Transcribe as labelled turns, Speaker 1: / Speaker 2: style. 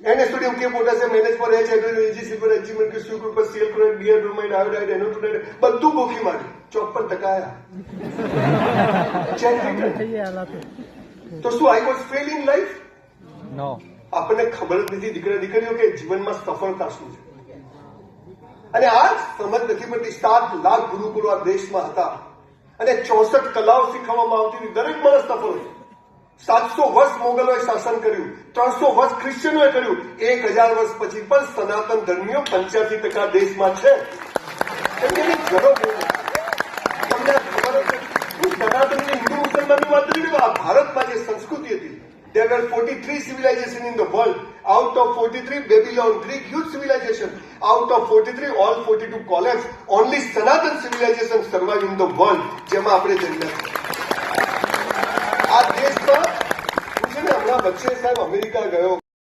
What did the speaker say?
Speaker 1: N sodium K potassium NH4 H hydrogen AgC4 HG Q group પર Cl chloride Br bromide iodide NO2 બધું ગોખી માર્યું 54% આયા તો શું I was fail in life?
Speaker 2: No.
Speaker 1: આપણને ખબર જ નથી દીકરીઓ કે જીવનમાં સફળતા શું છે અને આ સમજ નથી પડતી. 7 લાખ ગુરુકુળો આ દેશમાં હતા અને 64 કલાઓ શીખવવામાં આવતી હતી. દરેક માણસ સફળ છે. 700 વર્ષ મોગલોએ શાસન કર્યું, 300 વર્ષ ક્રિશ્ચિયનોએ કર્યું, 1000 વર્ષ પછી પણ સનાતન ધર્મીઓ 85% દેશમાં છે. એમની ઘણો તમને ખબર છે. હું સનાતનની હિન્દુ મુસલમાનની વાત નથી કરતો. આ ભારતમાં જે સંસ્કૃતિ હતી, there were 43 civilization in the world. Out of 43, Babylon, Greek, huge civilization. Out of 43, all 42 collapsed. Only Sanatan civilization survive in the world. જેમાં આપણે જન્મ્યા છે. આ દેશમાં હું છે ને હમણાં વચ્ચે સાહેબ અમેરિકા ગયો.